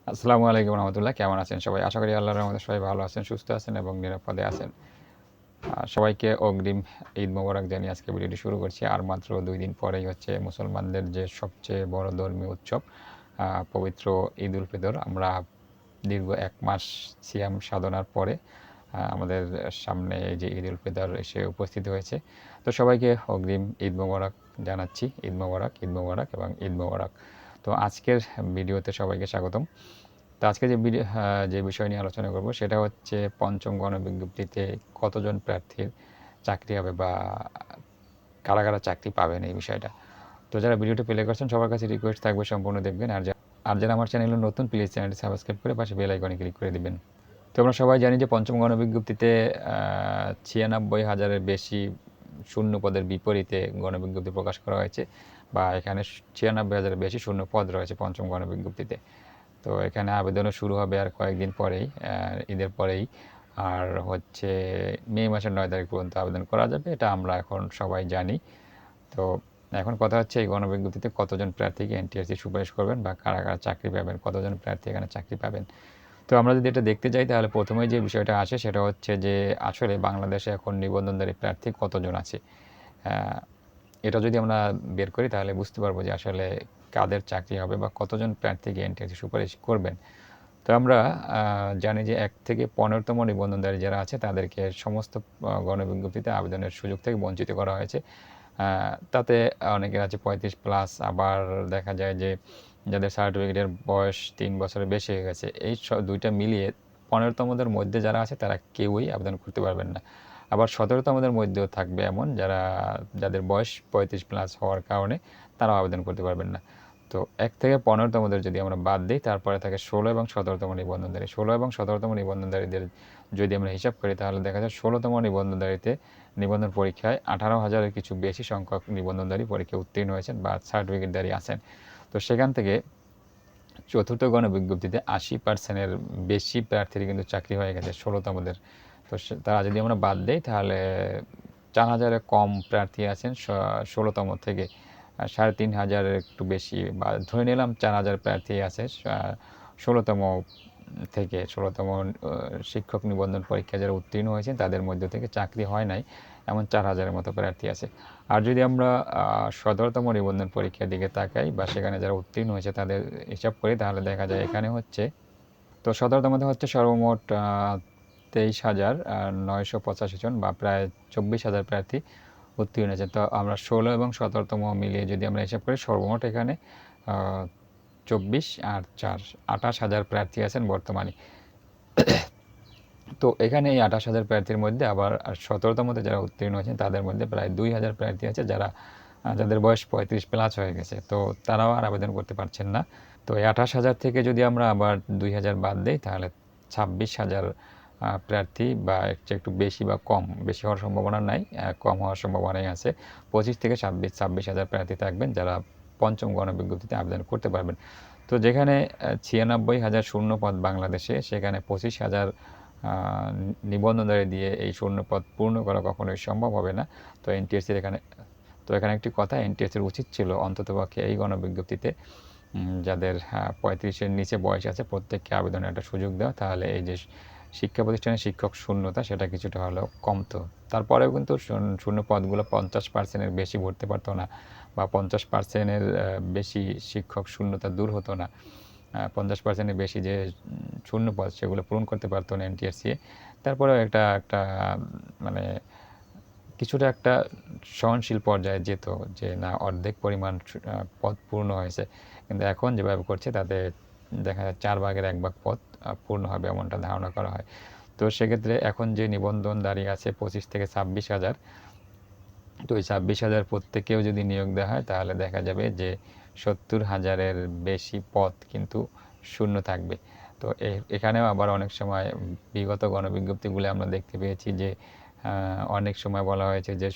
আসসালামু আলাইকুম রহমতুল্লাহ। কেমন আছেন সবাই? আশা করি আল্লাহর রহমতে সবাই ভালো আছেন, সুস্থ আছেন এবং নিরাপদে আছেন। সবাইকে অগ্রিম ঈদ মোবারক জানিয়ে আজকে ভিডিওটি শুরু করছি। আর মাত্র ২ দিন পরেই হচ্ছে মুসলমানদের যে সবচেয়ে বড় ধর্মীয় উৎসব পবিত্র ঈদ উল ফিতর। আমরা দীর্ঘ ১ মাস সিয়াম সাধনার পরে আমাদের সামনে এই যে ঈদ উল ফিতর এসে উপস্থিত হয়েছে। তো সবাইকে অগ্রিম ঈদ মোবারক জানাচ্ছি। ঈদ মোবারক, ঈদ মোবারক এবং ঈদ মোবারক। তো আজকের ভিডিওতে সবাইকে স্বাগতম। তো আজকে যে বিষয় নিয়ে আলোচনা করব সেটা হচ্ছে পঞ্চম গণবিজ্ঞপ্তিতে কতজন প্রার্থীর চাকরি হবে বা কারা কারা চাকরি পাবেন এই বিষয়টা। তো যারা ভিডিওটি প্লে করছেন সবার কাছে রিকোয়েস্ট থাকবে সম্পূর্ণ দেখবেন। আর যারা আমার চ্যানেলে নতুন প্লিজ চ্যানেলটি সাবস্ক্রাইব করে পাশে বেল আইকনে ক্লিক করে দিবেন। তো আমরা সবাই জানি যে পঞ্চম গণবিজ্ঞপ্তিতে ৯৬,০০০-এর বেশি শূন্য পদের বিপরীতে গণবিজ্ঞপ্তি প্রকাশ করা হয়েছে, বা এখানে ৯৬,০০০-এর বেশি শূন্য পদ রয়েছে পঞ্চম গণবিজ্ঞপ্তিতে। তো এখানে আবেদনও শুরু হবে আর কয়েকদিন পরেই, ঈদের পরেই। আর হচ্ছে মে মাসের ৯ তারিখ পর্যন্ত আবেদন করা যাবে, এটা আমরা এখন সবাই জানি। তো এখন কথা হচ্ছে এই গণবিজ্ঞপ্তিতে কতজন প্রার্থীকে এনটিআরসি সুপারিশ করবেন বা কারা কারা চাকরি পাবেন, কতজন প্রার্থী এখানে চাকরি পাবেন। তো আমরা যদি এটা দেখতে যাই তাহলে প্রথমেই যে বিষয়টা আসে সেটা হচ্ছে যে আসলে বাংলাদেশে এখন নিবন্ধনধারী প্রার্থী কতজন আছে। এটা যদি আমরা বের করি তাহলে বুঝতে পারবো যে আসলে কাদের চাকরি হবে বা কতজন প্রার্থীকে এনটিআরসি সুপারিশ করবেন। তো আমরা জানি যে ১ থেকে ১৫তম নিবন্ধনধারী যারা আছে তাদেরকে সমস্ত গণবিজ্ঞপ্তিতে আবেদনের সুযোগ থেকে বঞ্চিত করা হয়েছে। তাতে অনেকের আছে ৩৫+, আবার দেখা যায় যে যাদের সার্টিফিকেটের বয়স ৩ বছরের বেশি হয়ে গেছে। এই ২টা মিলিয়ে ১৫তমদের মধ্যে যারা আছে তারা কেউই আবেদন করতে পারবেন না। আবার ১৭তমদের মধ্যেও থাকবে এমন যাদের বয়স ৩৫+ হওয়ার কারণে তারাও আবেদন করতে পারবেন না। তো ১ থেকে ১৫তমদের যদি আমরা বাদ দিই তারপরে থাকে ১৬ এবং ১৭তম নিবন্ধনধারী। ১৬ এবং ১৭তম নিবন্ধনধারীদের যদি আমরা হিসাব করি তাহলে দেখা যায় ১৬তম নিবন্ধনধারীতে নিবন্ধন পরীক্ষায় ১৮,০০০-এর কিছু বেশি সংখ্যক নিবন্ধনধারী পরীক্ষায় উত্তীর্ণ হয়েছেন বা সার্টিফিকেটধারী আছেন। তো সেখান থেকে চতুর্থ গণবিজ্ঞপ্তিতে ৮০% বেশি প্রার্থীর কিন্তু চাকরি হয়ে গেছে ১৬তমদের। তো তারা যদি আমরা বাদ দেই তাহলে ৪,০০০-এর কম প্রার্থী আছেন ১৬তম থেকে। ৩,৫০০-এর একটু বেশি, বা ধরে নিলাম ৪,০০০ প্রার্থী আছে ১৬তম থেকে। ১৬তম শিক্ষক নিবন্ধন পরীক্ষায় যারা উত্তীর্ণ হয়েছেন তাদের মধ্য থেকে চাকরি হয় নাই এমন ৪,০০০-এর মতো প্রার্থী আছে। আর যদি আমরা ১৭তম নিবন্ধন পরীক্ষার দিকে তাকাই বা সেখানে যারা উত্তীর্ণ হয়েছে তাদের হিসাব করি তাহলে দেখা যায় এখানে হচ্ছে, তো ১৭তমতে হচ্ছে সর্বমোট ২৩,৯৮৫ জন বা প্রায় ২৪,০০০ প্রার্থী উত্তীর্ণ হয়েছে। তো আমরা ১৬ এবং ১৭তম মিলিয়ে যদি আমরা হিসাব করি সর্বমোট এখানে ২৪ আর ৪ ২৮,০০০ প্রার্থী আছেন বর্তমানে। তো এখানে এই ২৮,০০০ প্রার্থীর মধ্যে আবার ১৭তমতে যারা উত্তীর্ণ হয়েছেন তাদের মধ্যে প্রায় ২,০০০ প্রার্থী আছে যাদের বয়স ৩৫+ হয়ে গেছে। তো তারাও আর আবেদন করতে পারছেন না। তো এই ২৮,০০০ থেকে যদি আমরা আবার ২,০০০ বাদ দেই তাহলে ২৬,০০০ প্রার্থী, বা এর চেয়ে একটু বেশি বা কম, বেশি হওয়ার সম্ভাবনা নাই, কম হওয়ার সম্ভাবনাই আছে। ২৫ থেকে ২৬,০০০ প্রার্থী থাকবেন যারা পঞ্চম গণবিজ্ঞপ্তিতে আবেদন করতে পারবেন। তো যেখানে ৯৬,০০০ শূন্য পদ বাংলাদেশে, সেখানে ২৫,০০০ নিবন্ধনধারী দিয়ে এই শূন্য পদ পূর্ণ করা কখনোই সম্ভব হবে না। তো এনটিএসসির এখানে একটি কথা, এনটিএসসির উচিত ছিল অন্ততপক্ষে এই গণবিজ্ঞপ্তিতে যাদের ৩৫-এর নিচে বয়স আছে প্রত্যেককে আবেদনের একটা সুযোগ দেওয়া, তাহলে এই যে শিক্ষা প্রতিষ্ঠানে শিক্ষক শূন্যতা সেটা কিছুটা হলেও কমতো। তারপরেও কিন্তু শূন্য পদগুলো ৫০%-এর বেশি ভরতে পারতো না, বা ৫০%-এর বেশি শিক্ষক শূন্যতা দূর হতো না। ৫০%-এর বেশি যে শূন্য পদ সেগুলো পূরণ করতে পারতো না এনটিআরসি। তারপরেও একটা একটা মানে কিছুটা একটা সহনশীল পর্যায়ে যেত, যে না অর্ধেক পরিমাণ পদ পূর্ণ হয়েছে। কিন্তু এখন যেভাবে করছে তাতে দেখা যায় ৪ ভাগের ১ ভাগ পদ পূর্ণ হবে এমনটা ধারণা করা হয়। তো সেক্ষেত্রে এখন যে নিবন্ধনধারী আছে ২৫ থেকে ২৬,০০০, তো ওই ২৬,০০০ প্রত্যেকেও যদি নিয়োগ দেওয়া হয় তাহলে দেখা যাবে যে ৭০,০০০-এর বেশি পদ কিন্তু শূন্য থাকবে। তো এখানেও আবার অনেক সময় বিগত গণবিজ্ঞপ্তিগুলো আমরা দেখতে পেয়েছি যে অনেক সময় বলা হয়েছে যে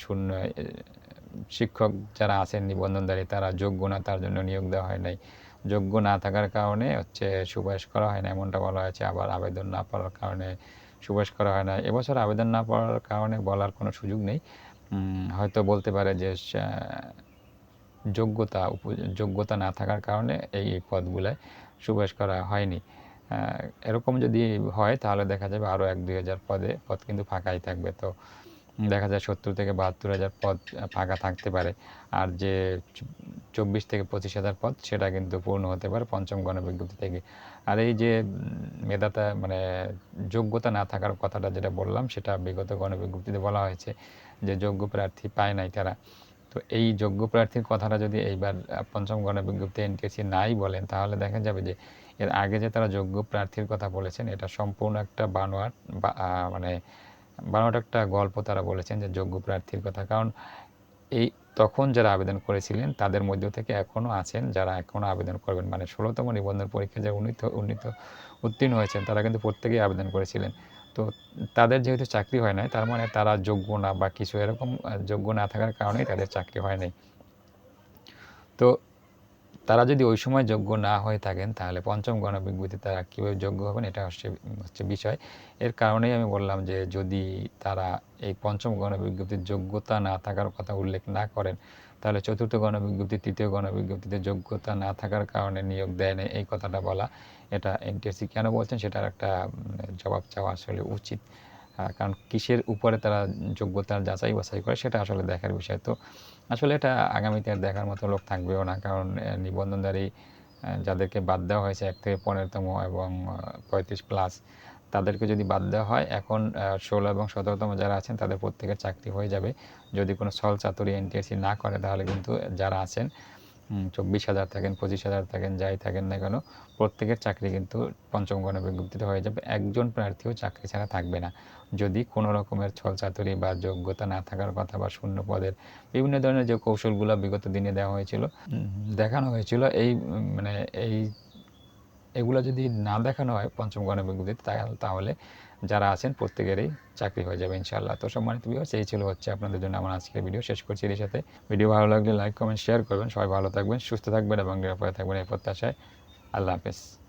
শিক্ষক যারা আছেন নিবন্ধনধারী তারা যোগ্য না, তার জন্য নিয়োগ দেওয়া হয় নাই। যোগ্য না থাকার কারণে সুপারিশ করা হয় না এমনটা বলা হয়েছে। আবার আবেদন না পাওয়ার কারণে সুপারিশ করা হয় না। এবছর আবেদন না পাওয়ার কারণে বলার কোনো সুযোগ নেই। হয়তো বলতে পারে যে যোগ্যতা না থাকার কারণে এই পদগুলায় সুপারিশ করা হয়নি। এরকম যদি হয় তাহলে দেখা যাবে আরও ১-২ হাজার পদ কিন্তু ফাঁকাই থাকবে। তো দেখা যায় ৭০ থেকে ৭২ হাজার পদ ফাঁকা থাকতে পারে। আর যে ২৪ থেকে ২৫ হাজার পদ সেটা কিন্তু পূর্ণ হতে পারে পঞ্চম গণবিজ্ঞপ্তি থেকে। আর এই যে মানে যোগ্যতা না থাকার কথাটা যেটা বললাম, সেটা বিগত গণবিজ্ঞপ্তিতে বলা হয়েছে যে যোগ্য প্রার্থী পায় নাই তারা। তো এই যোগ্য প্রার্থীর কথাটা যদি এইবার পঞ্চম গণবিজ্ঞপ্তি এনটিএসসি নাই বলেন, তাহলে দেখা যাবে যে এর আগে যে তারা যোগ্য প্রার্থীর কথা বলেছেন এটা সম্পূর্ণ একটা বানোয়াট মানে বানোয়াট একটা গল্প তারা বলেছেন যে যোগ্য প্রার্থীর কথা। কারণ এই তখন যারা আবেদন করেছিলেন তাদের মধ্য থেকে এখনও আছেন যারা এখনও আবেদন করবেন। মানে ১৬তম নিবন্ধন পরীক্ষায় যারা উত্তীর্ণ হয়েছেন তারা কিন্তু প্রত্যেকেই আবেদন করেছিলেন। তো তাদের যেহেতু চাকরি হয় নাই, তার মানে তারা যোগ্য না বা কিছু এরকম যোগ্য না থাকার কারণেই তাদের চাকরি হয় নাই। তো তারা যদি ওই সময় যোগ্য না হয়ে থাকেন তাহলে পঞ্চম গণবিজ্ঞপ্তিতে তারা কীভাবে যোগ্য হবেন, এটা হচ্ছে বিষয়। এর কারণেই আমি বললাম যে যদি তারা এই পঞ্চম গণবিজ্ঞপ্তির যোগ্যতা না থাকার কথা উল্লেখ না করেন, তাহলে চতুর্থ গণবিজ্ঞপ্তি, তৃতীয় গণবিজ্ঞপ্তিতে যোগ্যতা না থাকার কারণে নিয়োগ দেয় না, এই কথাটা বলা, এটা এনটিএসসি কেন বলছেন সেটার একটা জবাব চাওয়া আসলে উচিত। কারণ কিসের উপরে তারা যোগ্যতার যাচাই বাছাই করে সেটা আসলে দেখার বিষয়। তো আসলে এটা আগামীতে আর দেখার মতো লোক থাকবেও না। কারণ নিবন্ধনধারী যাদেরকে বাদ দেওয়া হয়েছে ১ থেকে ১৫তম এবং ৩৫+ তাদেরকে যদি বাদ দেওয়া হয়, এখন ১৬ এবং ১৭তম যারা আছেন তাদের প্রত্যেকের চাকরি হয়ে যাবে। যদি কোনো ছলচাতুরি এনটিএসসি না করে তাহলে কিন্তু যারা আছেন ২৪,০০০ থাকেন, ২৫,০০০ থাকেন, যাই থাকেন না কেন, প্রত্যেকের চাকরি কিন্তু পঞ্চম গণবিজ্ঞপ্তিতে হয়ে যাবে। একজন প্রার্থীও চাকরি ছাড়া থাকবে না। যদি কোনো রকমের ছলচাতুরি বা যোগ্যতা না থাকার কথা বা শূন্য পদের বিভিন্ন ধরনের যে কৌশলগুলো বিগত দিনে দেখানো হয়েছিল, মানে এগুলো যদি না দেখানো হয় পঞ্চম গণবিজ্ঞপ্তিতে তাহলে যারা আছেন প্রত্যেকেরই চাকরি হয়ে যাবে ইনশাআল্লাহ। তো সম্মানিত ভিউয়ার্স, এই ছিল আপনাদের জন্য আমার আজকের ভিডিও। শেষ করছি এর সাথে। ভিডিও ভালো লাগলে লাইক, কমেন্ট, শেয়ার করবেন। সবাই ভালো থাকবেন, সুস্থ থাকবেন এবং নিরাপদে থাকবেন এই প্রত্যাশায়। আল্লাহ হাফেজ।